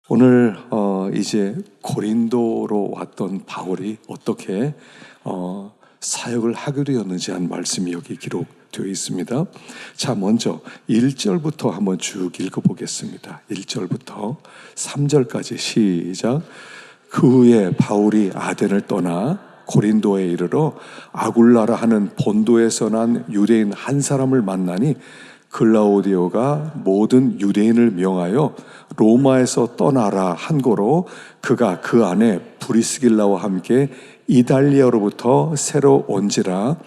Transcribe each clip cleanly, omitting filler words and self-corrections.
오늘 이제 고린도로 왔던 바울이 어떻게 사역을 하게 되었는지 한 말씀이 여기 기록되어 있습니다. 자, 먼저 1절부터 한번 쭉 읽어보겠습니다. 1절부터 3절까지 시작. 그 후에 바울이 아덴을 떠나 고린도에 이르러 아굴라라 하는 본도에서 난 유대인 한 사람을 만나니 글라우디오가 모든 유대인을 명하여 로마에서 떠나라 한 거로 그가 그 안에 브리스길라와 함께 이달리아로부터 새로 온지라.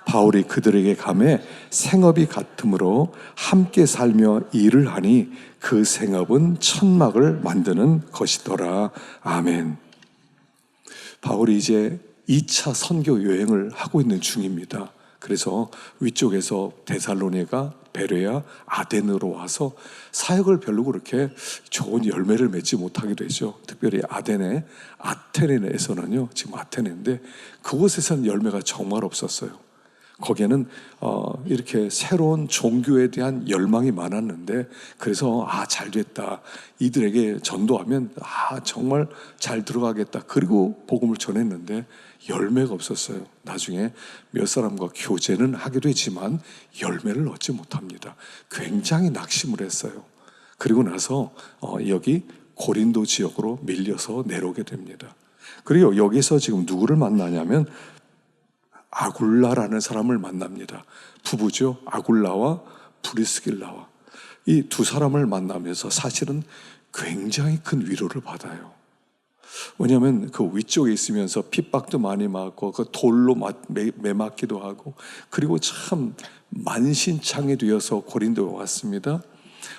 바울이 그들에게 가매 생업이 같으므로 함께 살며 일을 하니 그 생업은 천막을 만드는 것이더라. 아멘. 바울이 이제 2차 선교 여행을 하고 있는 중입니다. 그래서 위쪽에서 데살로니가, 베레아, 아덴으로 와서 사역을 별로 그렇게 좋은 열매를 맺지 못하게 되죠. 특별히 아테네에서는요, 지금 아테네인데 그곳에서는 열매가 정말 없었어요. 거기에는 이렇게 새로운 종교에 대한 열망이 많았는데, 그래서 잘 됐다, 이들에게 전도하면 정말 잘 들어가겠다, 그리고 복음을 전했는데 열매가 없었어요. 나중에 몇 사람과 교제는 하게 되지만 열매를 얻지 못합니다. 굉장히 낙심을 했어요. 그리고 나서 여기 고린도 지역으로 밀려서 내려오게 됩니다. 그리고 여기서 지금 누구를 만나냐면 아굴라라는 사람을 만납니다. 부부죠. 아굴라와 브리스길라와 이 두 사람을 만나면서 사실은 굉장히 큰 위로를 받아요. 왜냐하면 그 위쪽에 있으면서 핍박도 많이 맞고 그 돌로 매맞기도 하고, 그리고 참 만신창이 되어서 고린도에 왔습니다.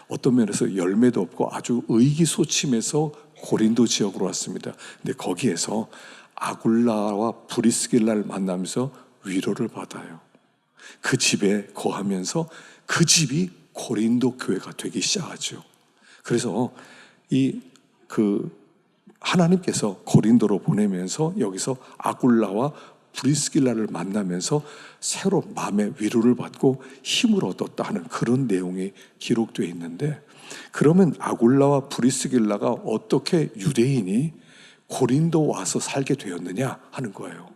어떤 면에서 열매도 없고 아주 의기소침해서 고린도 지역으로 왔습니다. 근데 거기에서 아굴라와 브리스길라를 만나면서 위로를 받아요. 그 집에 거하면서 그 집이 고린도 교회가 되기 시작하죠. 그래서 하나님께서 고린도로 보내면서 여기서 아굴라와 브리스길라를 만나면서 새로 마음의 위로를 받고 힘을 얻었다 하는 그런 내용이 기록되어 있는데, 그러면 아굴라와 브리스길라가 어떻게 유대인이 고린도 와서 살게 되었느냐 하는 거예요.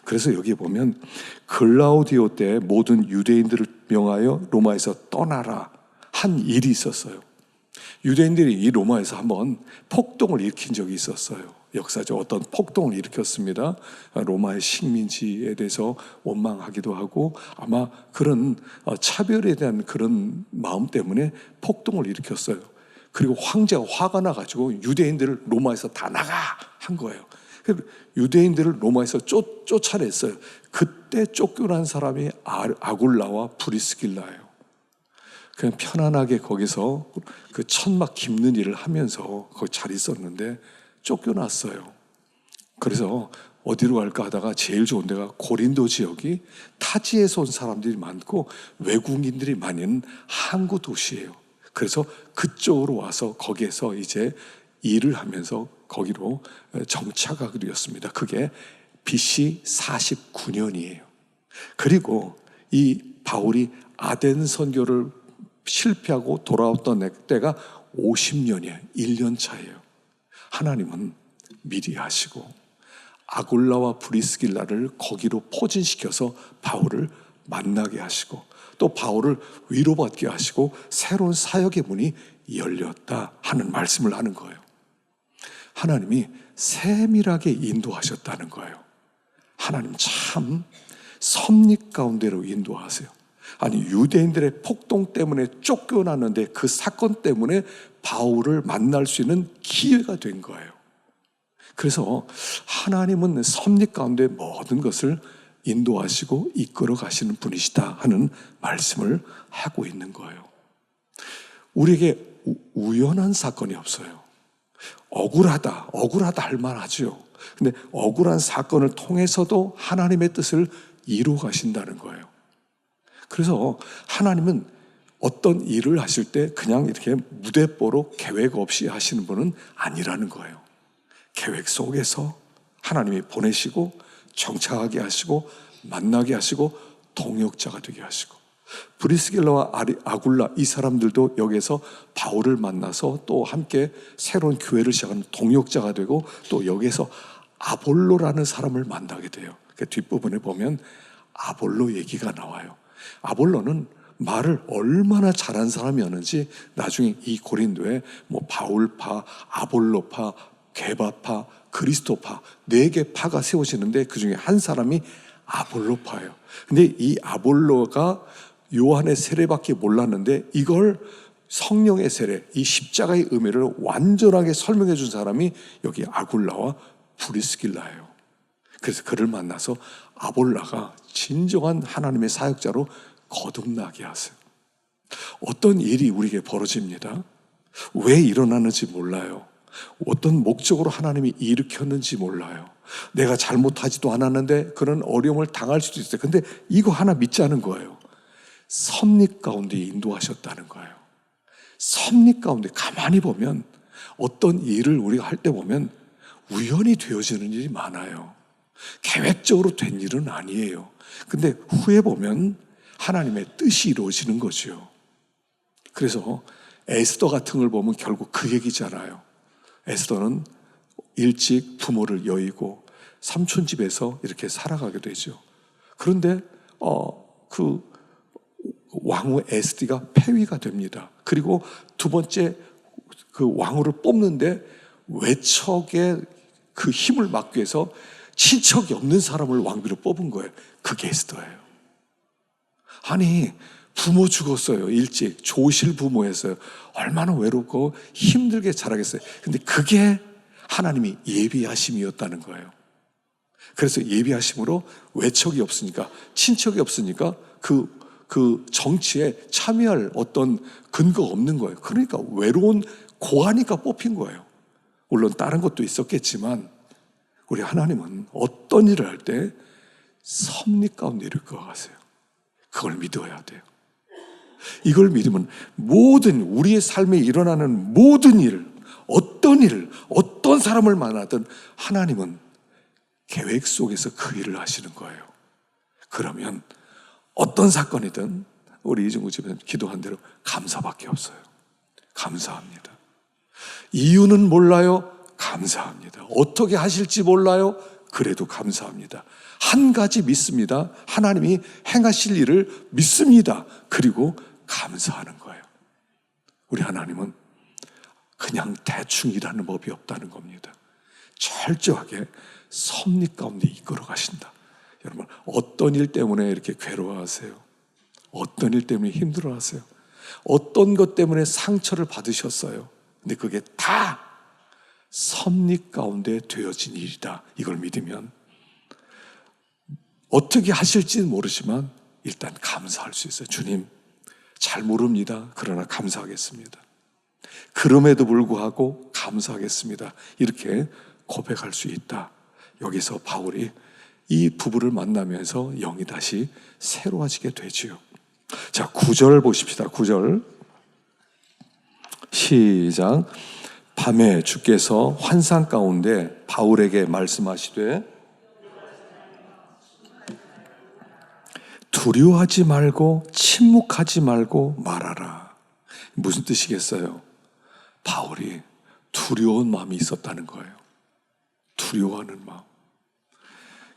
그래서 여기 보면 글라우디오 때 모든 유대인들을 명하여 로마에서 떠나라 한 일이 있었어요. 유대인들이 이 로마에서 한번 폭동을 일으킨 적이 있었어요. 역사적 어떤 폭동을 일으켰습니다. 로마의 식민지에 대해서 원망하기도 하고, 아마 그런 차별에 대한 그런 마음 때문에 폭동을 일으켰어요. 그리고 황제가 화가 나가지고 유대인들을 로마에서 다 나가 한 거예요. 유대인들을 로마에서 쫓아냈어요. 그때 쫓겨난 사람이 아굴라와 브리스길라예요. 그냥 편안하게 거기서 그 천막 깁는 일을 하면서 거기 잘 있었는데 쫓겨났어요. 그래서 어디로 갈까 하다가 제일 좋은 데가 고린도 지역이 타지에서 온 사람들이 많고 외국인들이 많은 항구 도시예요. 그래서 그쪽으로 와서 거기에서 이제 일을 하면서 거기로 정착하게 되었습니다. 그게 BC 49년이에요. 그리고 이 바울이 아덴 선교를 실패하고 돌아왔던 때가 50년이에요. 1년 차예요. 하나님은 미리 하시고 아굴라와 브리스길라를 거기로 포진시켜서 바울을 만나게 하시고, 또 바울을 위로받게 하시고 새로운 사역의 문이 열렸다 하는 말씀을 하는 거예요. 하나님이 세밀하게 인도하셨다는 거예요. 하나님 참 섭리 가운데로 인도하세요. 아니, 유대인들의 폭동 때문에 쫓겨났는데 그 사건 때문에 바울을 만날 수 있는 기회가 된 거예요. 그래서 하나님은 섭리 가운데 모든 것을 인도하시고 이끌어 가시는 분이시다 하는 말씀을 하고 있는 거예요. 우리에게 우연한 사건이 없어요. 억울하다 할 만하죠. 근데 억울한 사건을 통해서도 하나님의 뜻을 이루어 가신다는 거예요. 그래서 하나님은 어떤 일을 하실 때 그냥 이렇게 무대뽀로 계획 없이 하시는 분은 아니라는 거예요. 계획 속에서 하나님이 보내시고 정착하게 하시고 만나게 하시고 동역자가 되게 하시고, 브리스길라와 아굴라 이 사람들도 여기에서 바울을 만나서 또 함께 새로운 교회를 시작하는 동역자가 되고 또 여기에서 아볼로라는 사람을 만나게 돼요. 그 뒷부분에 보면 아볼로 얘기가 나와요. 아볼로는 말을 얼마나 잘한 사람이었는지 나중에 이 고린도에 뭐 바울파, 아볼로파, 게바파, 그리스도파 4개 파가 세워지는데 그 중에 한 사람이 아볼로파예요. 근데 이 아볼로가 요한의 세례밖에 몰랐는데 이걸 성령의 세례, 이 십자가의 의미를 완전하게 설명해 준 사람이 여기 아굴라와 브리스길라예요. 그래서 그를 만나서 아볼라가 진정한 하나님의 사역자로 거듭나게 하세요. 어떤 일이 우리에게 벌어집니다. 왜 일어나는지 몰라요. 어떤 목적으로 하나님이 일으켰는지 몰라요. 내가 잘못하지도 않았는데 그런 어려움을 당할 수도 있어요. 근데 이거 하나 믿자는 거예요. 섭리 가운데 인도하셨다는 거예요. 섭리 가운데 가만히 보면 어떤 일을 우리가 할 때 보면 우연히 되어지는 일이 많아요. 계획적으로 된 일은 아니에요. 근데 후에 보면 하나님의 뜻이 이루어지는 거죠. 그래서 에스더 같은 걸 보면 결국 그 얘기잖아요. 에스더는 일찍 부모를 여의고 삼촌 집에서 이렇게 살아가게 되죠. 그런데 그 왕후 에스디가 폐위가 됩니다. 그리고 두 번째 그 왕후를 뽑는데 외척의 그 힘을 막기 위해서 친척이 없는 사람을 왕비로 뽑은 거예요. 그게 에스더예요. 아니 부모 죽었어요. 일찍 조실 부모였어요. 얼마나 외롭고 힘들게 자라겠어요. 근데 그게 하나님이 예비하심이었다는 거예요. 그래서 예비하심으로 외척이 없으니까 친척이 없으니까 그 정치에 참여할 어떤 근거가 없는 거예요. 그러니까 외로운 고아니까 뽑힌 거예요. 물론 다른 것도 있었겠지만 우리 하나님은 어떤 일을 할 때 섭리 가운데 이끌어 가세요. 그걸 믿어야 돼요. 이걸 믿으면 모든 우리의 삶에 일어나는 모든 일, 어떤 사람을 만나든 하나님은 계획 속에서 그 일을 하시는 거예요. 그러면 어떤 사건이든 우리 이정구 집은 기도한 대로 감사밖에 없어요. 감사합니다. 이유는 몰라요. 감사합니다. 어떻게 하실지 몰라요. 그래도 감사합니다. 한 가지 믿습니다. 하나님이 행하실 일을 믿습니다. 그리고 감사하는 거예요. 우리 하나님은 그냥 대충 일하는 법이 없다는 겁니다. 철저하게 섭리 가운데 이끌어 가신다. 여러분, 어떤 일 때문에 이렇게 괴로워하세요? 어떤 일 때문에 힘들어하세요? 어떤 것 때문에 상처를 받으셨어요? 근데 그게 다 섭리 가운데 되어진 일이다. 이걸 믿으면 어떻게 하실지는 모르지만 일단 감사할 수 있어요. 주님, 잘 모릅니다. 그러나 감사하겠습니다. 그럼에도 불구하고 감사하겠습니다. 이렇게 고백할 수 있다. 여기서 바울이 이 부부를 만나면서 영이 다시 새로워지게 되지요. 자, 9절 보십시다. 9절 시작. 밤에 주께서 환상 가운데 바울에게 말씀하시되 두려워하지 말고 침묵하지 말고 말하라. 무슨 뜻이겠어요? 바울이 두려운 마음이 있었다는 거예요. 두려워하는 마음.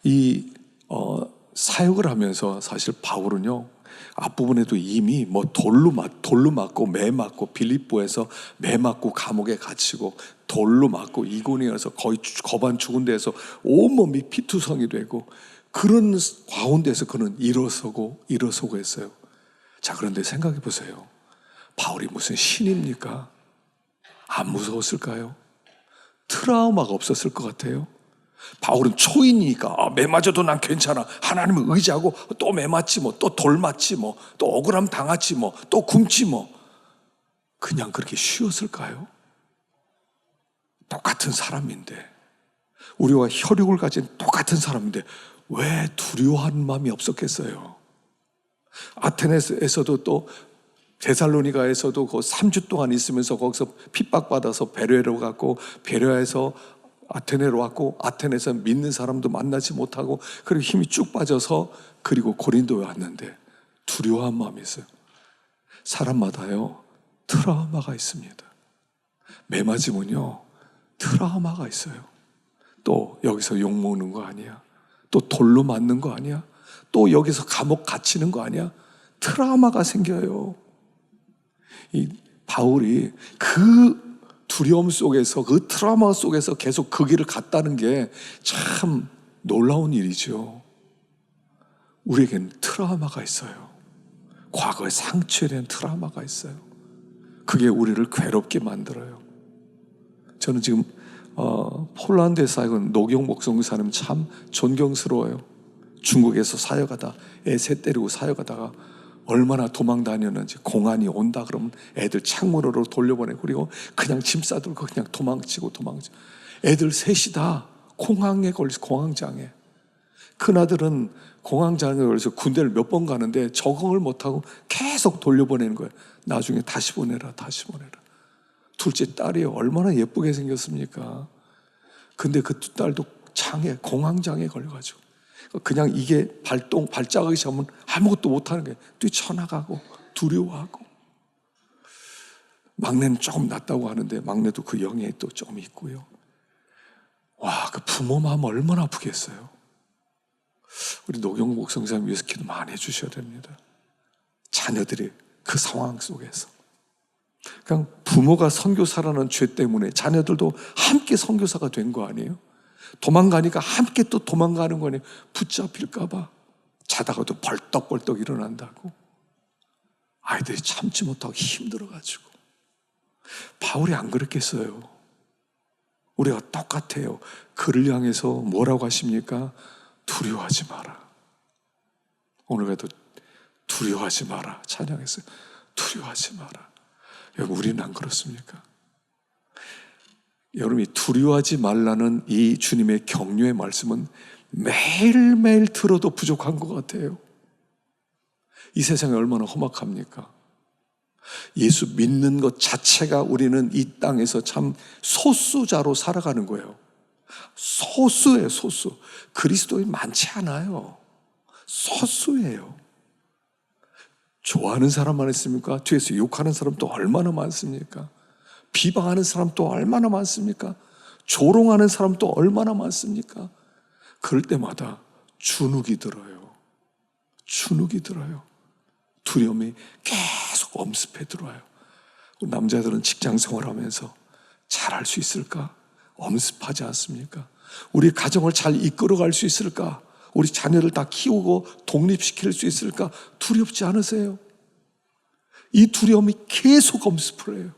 이 사역을 하면서 사실 바울은요, 앞부분에도 이미 뭐 돌로 맞고 매 맞고 빌립보에서 매 맞고 감옥에 갇히고 돌로 맞고 이고니아에서 거의 거반 죽은 데에서 온몸이 피투성이 되고 그런 가운데서 그는 일어서고 했어요. 자, 그런데 생각해 보세요. 바울이 무슨 신입니까? 안 무서웠을까요? 트라우마가 없었을 것 같아요. 바울은 초인이니까 매 맞아도 난 괜찮아. 하나님을 의지하고 또 매 맞지 뭐, 또 돌 맞지 뭐, 또 억울함 당하지 뭐, 또 굶지 뭐. 그냥 그렇게 쉬었을까요? 똑같은 사람인데, 우리와 혈육을 가진 똑같은 사람인데 왜 두려워하는 마음이 없었겠어요? 아테네에서도 또 데살로니가에서도 그 3주 동안 있으면서 거기서 핍박받아서 베레아로 갔고, 베레아에서 아테네로 왔고, 아테네에서 믿는 사람도 만나지 못하고, 그리고 힘이 쭉 빠져서 그리고 고린도에 왔는데 두려워한 마음이 있어요. 사람마다요, 트라우마가 있습니다. 매 맞으면요, 트라우마가 있어요. 또 여기서 욕먹는 거 아니야? 또 돌로 맞는 거 아니야? 또 여기서 감옥 갇히는 거 아니야? 트라우마가 생겨요. 이 바울이 그 두려움 속에서, 그 트라우마 속에서 계속 그 길을 갔다는 게 참 놀라운 일이죠. 우리에겐 트라우마가 있어요. 과거의 상처에 대한 트라우마가 있어요. 그게 우리를 괴롭게 만들어요. 저는 지금 폴란드에 살고 노경 목성사님 참 존경스러워요. 중국에서 사역하다 애 셋 데리고 사역하다가 얼마나 도망 다녔는지, 공안이 온다 그러면 애들 창문으로 돌려보내고, 그리고 그냥 짐 싸들고 그냥 도망치고. 애들 셋이 다 공황에 걸려서, 공황장애. 큰아들은 공황장애에 걸려서 군대를 몇 번 가는데 적응을 못하고 계속 돌려보내는 거예요. 나중에 다시 보내라. 둘째 딸이 얼마나 예쁘게 생겼습니까? 근데 그 두 딸도 공황장애에 걸려가지고 그냥 이게 발자국이 잡으면 아무것도 못하는 거예요. 뛰쳐나가고 두려워하고. 막내는 조금 낫다고 하는데 막내도 그 영향이 또 좀 있고요. 와, 그 부모 마음 얼마나 아프겠어요. 우리 노경 목성사님 위해서 기도 많이 해주셔야 됩니다. 자녀들이 그 상황 속에서 그냥 부모가 선교사라는 죄 때문에 자녀들도 함께 선교사가 된 거 아니에요? 도망가니까 함께 또 도망가는 거네. 붙잡힐까봐 자다가도 벌떡벌떡 일어난다고. 아이들이 참지 못하고 힘들어가지고. 바울이 안 그랬겠어요. 우리가 똑같아요. 그를 향해서 뭐라고 하십니까? 두려워하지 마라. 오늘 그래도 두려워하지 마라 찬양했어요. 두려워하지 마라. 여러분, 우리는 안 그렇습니까? 여러분이 두려워하지 말라는 이 주님의 격려의 말씀은 매일매일 들어도 부족한 것 같아요. 이 세상이 얼마나 험악합니까? 예수 믿는 것 자체가 우리는 이 땅에서 참 소수자로 살아가는 거예요. 소수예요, 소수. 그리스도인이 많지 않아요. 소수예요. 좋아하는 사람만 있습니까? 뒤에서 욕하는 사람도 얼마나 많습니까? 비방하는 사람도 얼마나 많습니까? 조롱하는 사람도 얼마나 많습니까? 그럴 때마다 주눅이 들어요. 두려움이 계속 엄습해 들어와요. 남자들은 직장 생활하면서 잘할 수 있을까? 엄습하지 않습니까? 우리 가정을 잘 이끌어갈 수 있을까? 우리 자녀를 다 키우고 독립시킬 수 있을까? 두렵지 않으세요? 이 두려움이 계속 엄습을 해요.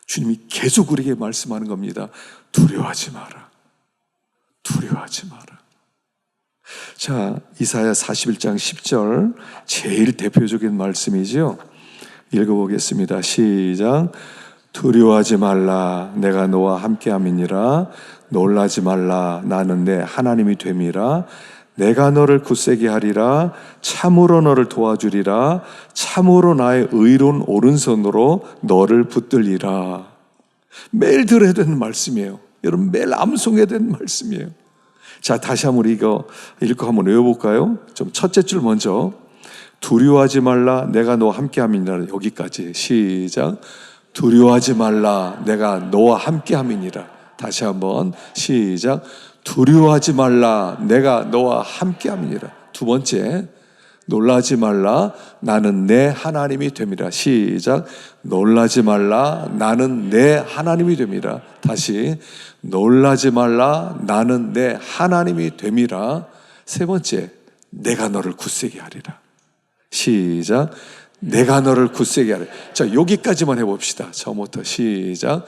주님이 계속 우리에게 말씀하는 겁니다. 두려워하지 마라. 자, 이사야 41장 10절 제일 대표적인 말씀이죠. 읽어보겠습니다. 시작. 두려워하지 말라. 내가 너와 함께함이니라. 놀라지 말라. 나는 내 하나님이 됨이라. 내가 너를 굳세게 하리라. 참으로 너를 도와주리라. 참으로 나의 의로운 오른손으로 너를 붙들리라. 매일 들어야 되는 말씀이에요. 여러분, 매일 암송해야 되는 말씀이에요. 자, 다시 한번 이거 읽고 한번 외워볼까요? 좀 첫째 줄 먼저. 두려워하지 말라. 내가 너와 함께함이니라. 여기까지 시작. 두려워하지 말라. 내가 너와 함께함이니라. 다시 한번 시작. 두려워하지 말라. 내가 너와 함께함이니라. 두 번째, 놀라지 말라. 나는 내 하나님이 됨이라. 시작. 놀라지 말라. 나는 내 하나님이 됨이라. 다시, 놀라지 말라. 나는 내 하나님이 됨이라. 세 번째, 내가 너를 굳세게 하리라. 시작. 내가 너를 굳세게 하리라. 자, 여기까지만 해봅시다. 처음부터 시작.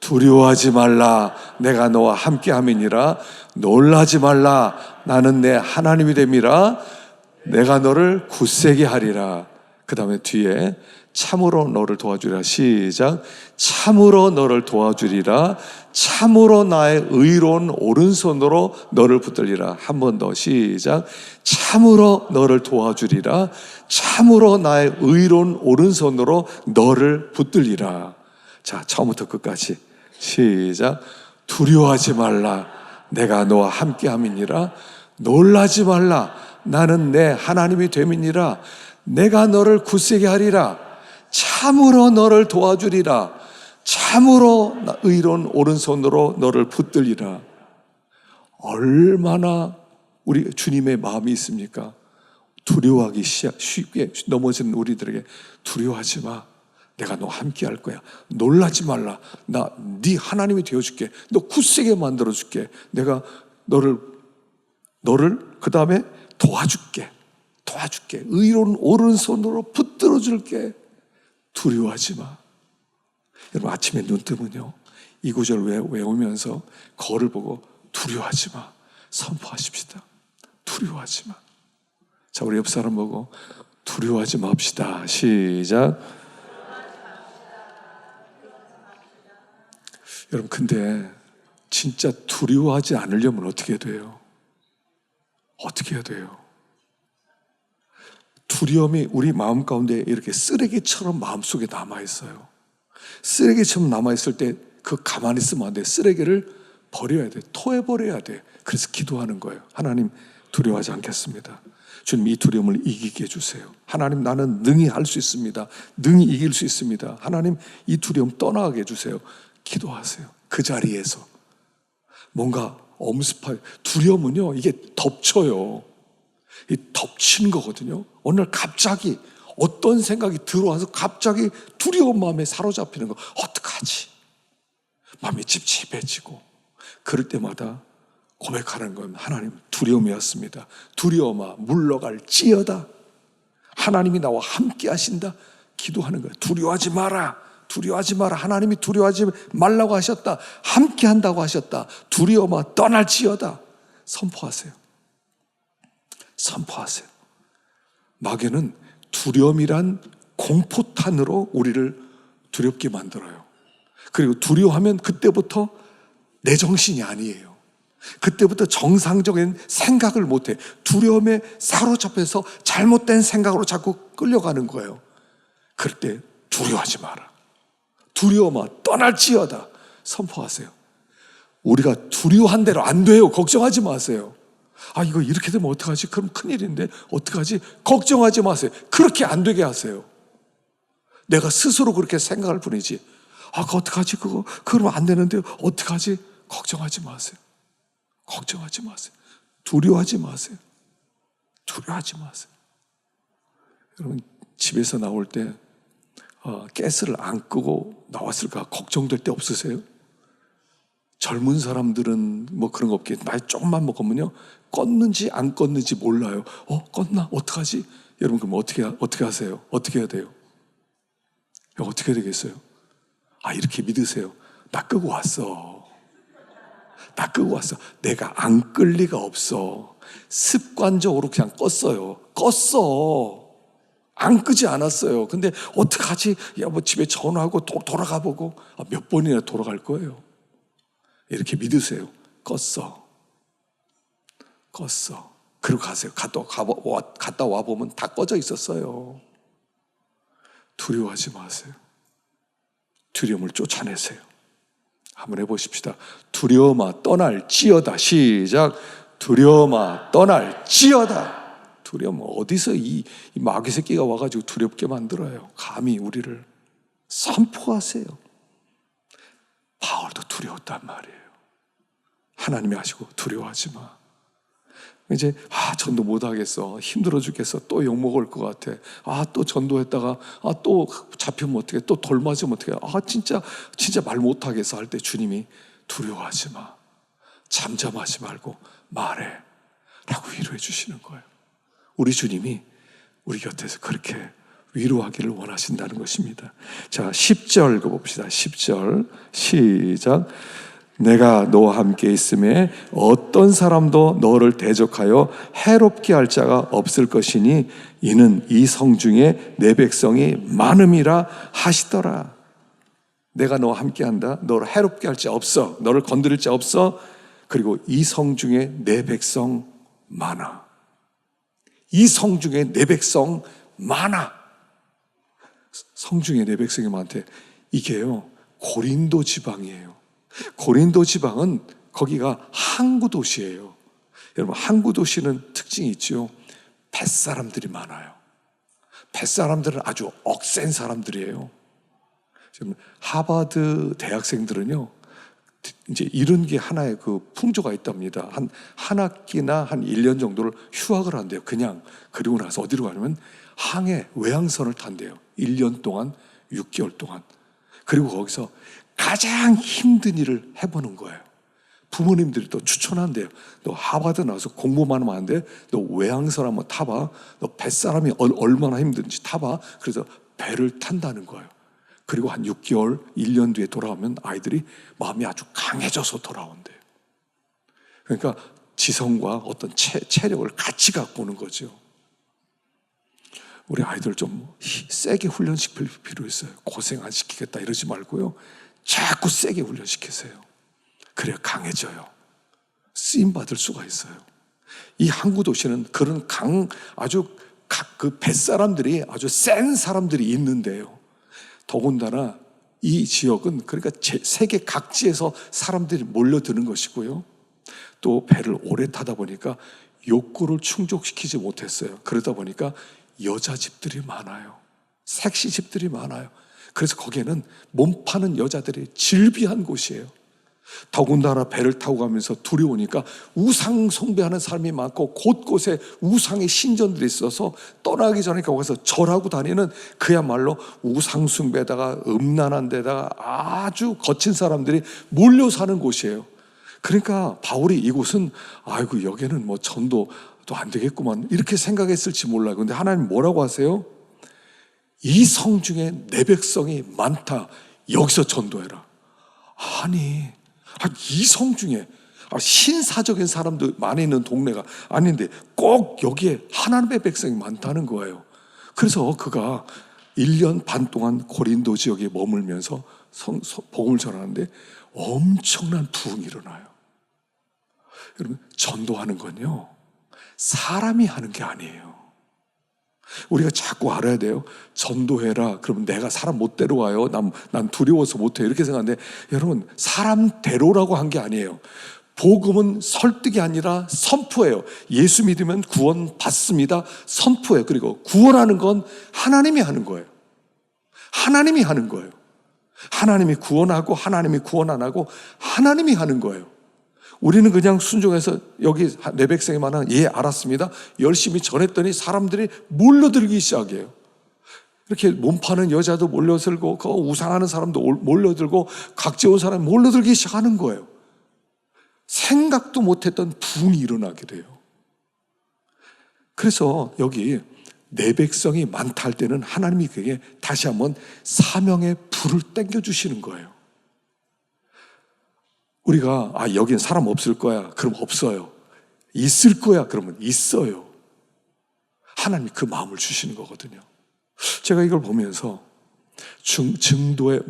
두려워하지 말라. 내가 너와 함께함이니라. 놀라지 말라. 나는 내 하나님이 됨이라. 내가 너를 굳세게 하리라. 그 다음에 뒤에 참으로 너를 도와주리라. 시작. 참으로 너를 도와주리라. 참으로 나의 의로운 오른손으로 너를 붙들리라. 한 번 더 시작. 참으로 너를 도와주리라. 참으로 나의 의로운 오른손으로 너를 붙들리라. 자, 처음부터 끝까지 시작. 두려워하지 말라. 내가 너와 함께함이니라. 놀라지 말라. 나는 내 하나님이 됨이니라. 내가 너를 굳세게 하리라. 참으로 너를 도와주리라. 참으로 의로운 오른손으로 너를 붙들리라. 얼마나 우리 주님의 마음이 있습니까? 두려워하기 쉽게 넘어지는 우리들에게 두려워하지 마. 내가 너 함께 할 거야. 놀라지 말라. 나 네 하나님이 되어줄게. 너 굳세게 만들어줄게. 내가 너를 그 다음에 도와줄게. 의로운 오른손으로 붙들어줄게. 두려워하지 마. 여러분 아침에 눈 뜨면요, 이 구절 외우면서 거울을 보고 두려워하지 마 선포하십시다. 두려워하지 마. 자, 우리 옆 사람 보고 두려워하지 맙시다. 시작. 여러분 근데 진짜 두려워하지 않으려면 어떻게 돼요? 어떻게 해야 돼요? 두려움이 우리 마음 가운데 이렇게 쓰레기처럼 마음속에 남아있어요. 쓰레기처럼 남아있을 때 그 가만히 있으면 안 돼. 쓰레기를 버려야 돼. 토해버려야 돼. 그래서 기도하는 거예요. 하나님, 두려워하지 않겠습니다. 주님, 이 두려움을 이기게 해주세요. 하나님, 나는 능히 할 수 있습니다. 능히 이길 수 있습니다. 하나님, 이 두려움 떠나게 해주세요. 기도하세요. 그 자리에서 뭔가 엄습할 두려움은요, 이게 덮쳐요. 이 덮치는 거거든요. 어느 날 갑자기 어떤 생각이 들어와서 갑자기 두려운 마음에 사로잡히는 거. 어떡하지? 마음이 찝찝해지고 그럴 때마다 고백하는 건 하나님, 두려움이었습니다. 두려움아 물러갈지어다. 하나님이 나와 함께 하신다. 기도하는 거예요. 두려워하지 마라. 두려워하지 마라. 하나님이 두려워하지 말라고 하셨다. 함께 한다고 하셨다. 두려움아 떠날지어다. 선포하세요. 선포하세요. 마귀는 두려움이란 공포탄으로 우리를 두렵게 만들어요. 그리고 두려워하면 그때부터 내 정신이 아니에요. 그때부터 정상적인 생각을 못해. 두려움에 사로잡혀서 잘못된 생각으로 자꾸 끌려가는 거예요. 그럴 때 두려워하지 마라. 두려움아 떠날지어다. 선포하세요. 우리가 두려워한 대로 안 돼요. 걱정하지 마세요. 아, 이거 이렇게 되면 어떡하지? 그럼 큰일인데 어떡하지? 걱정하지 마세요. 그렇게 안 되게 하세요. 내가 스스로 그렇게 생각할 뿐이지. 아, 그거 어떡하지? 그러면 안 되는데 어떡하지? 걱정하지 마세요. 걱정하지 마세요. 두려워하지 마세요. 두려워하지 마세요. 여러분, 집에서 나올 때 가스를 안 끄고 나왔을까 걱정될 때 없으세요? 젊은 사람들은 뭐 그런 거 없겠. 나이 조금만 먹으면요, 껐는지 안 껐는지 몰라요. 껐나? 어떡하지? 여러분, 그럼 어떻게 하세요? 어떻게 해야 돼요? 어떻게 해야 되겠어요? 이렇게 믿으세요. 나 끄고 왔어. 나 끄고 왔어. 내가 안 끌 리가 없어. 습관적으로 그냥 껐어요. 껐어. 안 끄지 않았어요. 근데 어떡하지? 야, 뭐 집에 전화하고 또 돌아가 보고 몇 번이나 돌아갈 거예요. 이렇게 믿으세요. 껐어. 그리고 가세요. 갔다 와보면 다 꺼져 있었어요. 두려워하지 마세요. 두려움을 쫓아내세요. 한번 해보십시다. 두려움아 떠날지어다. 시작. 두려움아 떠날지어다. 두려움, 어디서 이 마귀 새끼가 와가지고 두렵게 만들어요. 감히 우리를. 선포하세요. 바울도 두려웠단 말이에요. 하나님이 하시고 두려워하지 마. 이제 전도 못하겠어. 힘들어 죽겠어. 또 욕먹을 것 같아. 또 전도했다가 또 잡히면 어떡해. 또 돌 맞으면 어떡해. 진짜 말 못하겠어 할 때 주님이 두려워하지 마. 잠잠하지 말고 말해 라고 위로해 주시는 거예요. 우리 주님이 우리 곁에서 그렇게 위로하기를 원하신다는 것입니다. 자, 10절 읽어봅시다. 10절 시작. 내가 너와 함께 있음에 어떤 사람도 너를 대적하여 해롭게 할 자가 없을 것이니 이는 이 성중에 내 백성이 많음이라 하시더라. 내가 너와 함께 한다. 너를 해롭게 할 자 없어. 너를 건드릴 자 없어. 그리고 이 성중에 내 백성 많아. 이 성중에 내 백성 많아. 성중에 내 백성이 많대. 이게요, 고린도 지방이에요. 고린도 지방은 거기가 항구 도시예요. 여러분, 항구 도시는 특징이 있죠. 뱃사람들이 많아요. 뱃사람들은 아주 억센 사람들이에요. 지금 하버드 대학생들은요, 이제 이런 게 하나의 그 풍조가 있답니다. 한 학기나 한 1년 정도를 휴학을 한대요. 그냥. 그리고 나서 어디로 가냐면 항해 외항선을 탄대요. 1년 동안, 6개월 동안. 그리고 거기서 가장 힘든 일을 해보는 거예요. 부모님들이 또 추천한대요. 너 하버드 나와서 공부만 하면 안 돼. 너 외항선 한번 타봐. 너 뱃사람이 얼마나 힘든지 타봐. 그래서 배를 탄다는 거예요. 그리고 한 6개월, 1년 뒤에 돌아오면 아이들이 마음이 아주 강해져서 돌아온대요. 그러니까 지성과 어떤 체력을 같이 갖고 오는 거죠. 우리 아이들 좀 세게 훈련시킬 필요 있어요. 고생 안 시키겠다 이러지 말고요. 자꾸 세게 훈련시키세요. 그래야 강해져요. 쓰임받을 수가 있어요. 이 항구 도시는 그런 아주 그 뱃사람들이 아주 센 사람들이 있는데요. 더군다나 이 지역은 그러니까 세계 각지에서 사람들이 몰려드는 것이고요. 또 배를 오래 타다 보니까 욕구를 충족시키지 못했어요. 그러다 보니까 여자 집들이 많아요. 섹시 집들이 많아요. 그래서 거기에는 몸 파는 여자들이 질비한 곳이에요. 더군다나 배를 타고 가면서 두려우니까 우상 숭배하는 사람이 많고 곳곳에 우상의 신전들이 있어서 떠나기 전에 거기서 절하고 다니는 그야말로 우상 숭배에다가 음란한 데다가 아주 거친 사람들이 몰려 사는 곳이에요. 그러니까 바울이 이곳은 아이고 여기는 뭐 전도도 안 되겠구만 이렇게 생각했을지 몰라요. 근데 하나님 뭐라고 하세요? 이 성 중에 내 백성이 많다. 여기서 전도해라. 아니 이 성 중에 신사적인 사람도 많이 있는 동네가 아닌데 꼭 여기에 하나님의 백성이 많다는 거예요. 그래서 그가 1년 반 동안 고린도 지역에 머물면서 복음을 전하는데 엄청난 부흥이 일어나요. 여러분, 전도하는 건요 사람이 하는 게 아니에요. 우리가 자꾸 알아야 돼요. 전도해라. 그러면 내가 사람 못 데려와요. 난 두려워서 못해. 이렇게 생각하는데 여러분, 사람 데려오라고 한 게 아니에요. 복음은 설득이 아니라 선포예요. 예수 믿으면 구원 받습니다. 선포예요. 그리고 구원하는 건 하나님이 하는 거예요. 하나님이 하는 거예요. 하나님이 구원하고 하나님이 구원 안 하고 하나님이 하는 거예요. 우리는 그냥 순종해서 여기 내 백성이 많아. 예, 알았습니다. 열심히 전했더니 사람들이 몰려들기 시작해요. 이렇게 몸 파는 여자도 몰려들고 우상하는 사람도 몰려들고 각지 온 사람이 몰려들기 시작하는 거예요. 생각도 못했던 부흥이 일어나게 돼요. 그래서 여기 내 백성이 많다 할 때는 하나님이 그게 다시 한번 사명의 불을 땡겨주시는 거예요. 우리가 여긴 사람 없을 거야. 그럼 없어요. 있을 거야. 그러면 있어요. 하나님이 그 마음을 주시는 거거든요. 제가 이걸 보면서 증도의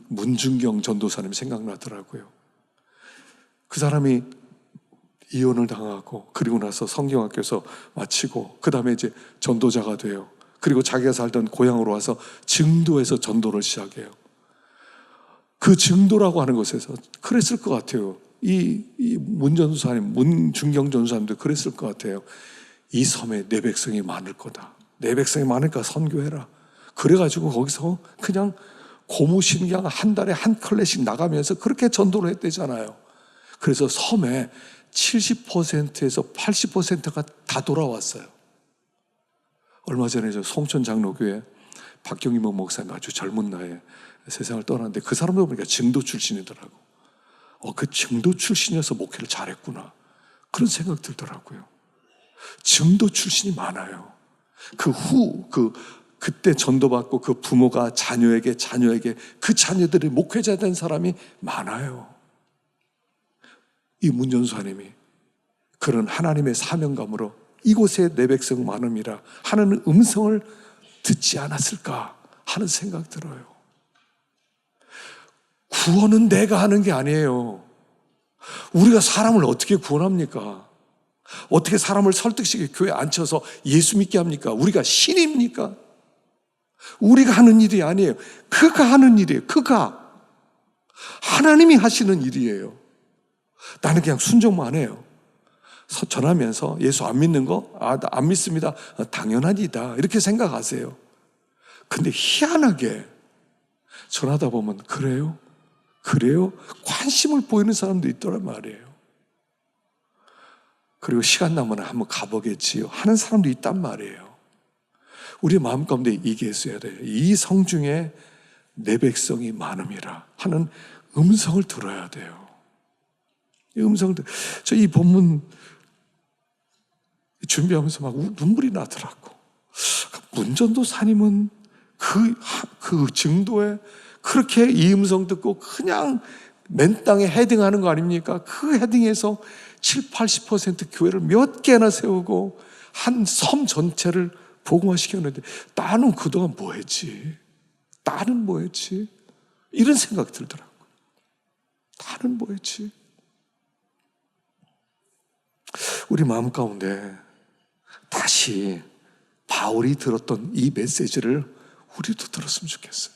문준경 전도사님이 생각나더라고요. 그 사람이 이혼을 당하고 그리고 나서 성경학교에서 마치고 그 다음에 이제 전도자가 돼요. 그리고 자기가 살던 고향으로 와서 증도에서 전도를 시작해요. 그 증도라고 하는 것에서 그랬을 것 같아요. 이 문전도사님, 문준경 전도사님도 그랬을 것 같아요. 이 섬에 내 백성이 많을 거다. 내 백성이 많으니까 선교해라. 그래가지고 거기서 그냥 고무신 그냥 한 달에 한 클래씩 나가면서 그렇게 전도를 했대잖아요. 그래서 섬에 70%에서 80%가 다 돌아왔어요. 얼마 전에 저 송천 장로교회 박경임 목사님 아주 젊은 나이에 세상을 떠났는데 그 사람도 보니까 증도 출신이더라고. 그 증도 출신이어서 목회를 잘했구나. 그런 생각 들더라고요. 증도 출신이 많아요. 그때 전도받고 그 부모가 자녀에게 그 자녀들이 목회자 된 사람이 많아요. 이 문전수사님이 그런 하나님의 사명감으로 이곳에 내 백성 많음이라 하는 음성을 듣지 않았을까 하는 생각 들어요. 구원은 내가 하는 게 아니에요. 우리가 사람을 어떻게 구원합니까? 어떻게 사람을 설득시켜 교회에 앉혀서 예수 믿게 합니까? 우리가 신입니까? 우리가 하는 일이 아니에요. 그가 하는 일이에요. 그가 하나님이 하시는 일이에요. 나는 그냥 순종만 해요. 전하면서 예수 안 믿는 거? 나 안 믿습니다. 당연하니다. 이렇게 생각하세요. 근데 희한하게 전하다 보면 그래요? 그래요? 관심을 보이는 사람도 있더란 말이에요. 그리고 시간 나면 한번 가보겠지요 하는 사람도 있단 말이에요. 우리 마음 가운데 이게 있어야 돼요. 이 성중에 내 백성이 많음이라 하는 음성을 들어야 돼요. 이 음성을 저 이 본문 준비하면서 막 눈물이 나더라고. 문전도사님은 그 증도에 그렇게 이 음성 듣고 그냥 맨 땅에 헤딩하는 거 아닙니까? 그 헤딩에서 7, 80% 교회를 몇 개나 세우고 한 섬 전체를 복음화시켰는데 나는 그동안 뭐 했지? 나는 뭐 했지? 이런 생각이 들더라고요. 나는 뭐 했지? 우리 마음 가운데 다시 바울이 들었던 이 메시지를 우리도 들었으면 좋겠어요.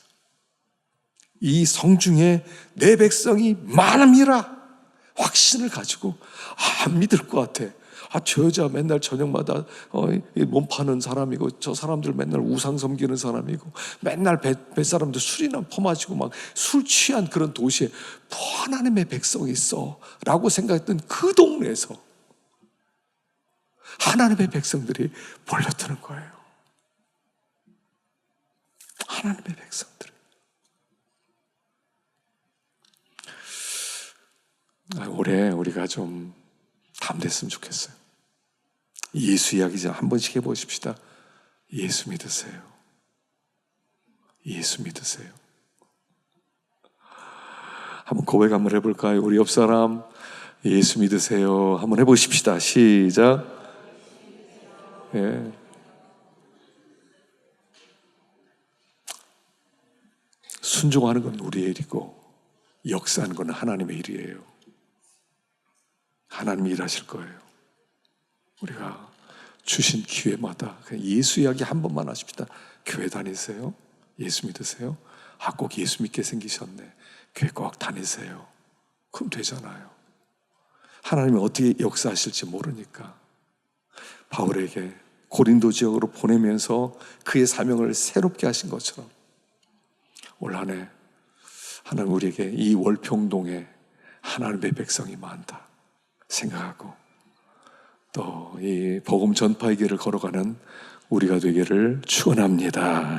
이 성중에 내 백성이 많음이라 확신을 가지고 안 믿을 것 같아. 저 여자 맨날 저녁마다 몸 파는 사람이고 저 사람들 맨날 우상 섬기는 사람이고 맨날 뱃사람들 술이나 퍼마시고 막 술 취한 그런 도시에 뭐 하나님의 백성이 있어 라고 생각했던 그 동네에서 하나님의 백성들이 몰려드는 거예요. 하나님의 백성들. 올해 우리가 좀 담됐으면 좋겠어요. 예수 이야기 좀 한 번씩 해보십시다. 예수 믿으세요. 예수 믿으세요. 한번 고백 한번 해볼까요? 우리 옆 사람 예수 믿으세요. 한번 해보십시다. 시작. 예. 순종하는 건 우리의 일이고 역사하는 건 하나님의 일이에요. 하나님이 일하실 거예요. 우리가 주신 기회마다 그냥 예수 이야기 한 번만 하십시다. 교회 다니세요? 예수 믿으세요? 꼭 예수 믿게 생기셨네. 교회 꼭 다니세요. 그럼 되잖아요. 하나님이 어떻게 역사하실지 모르니까 바울에게 고린도 지역으로 보내면서 그의 사명을 새롭게 하신 것처럼 올 한 해 하나님 우리에게 이 월평동에 하나님의 백성이 많다 생각하고 또 이 복음 전파의 길을 걸어가는 우리가 되기를 축원합니다.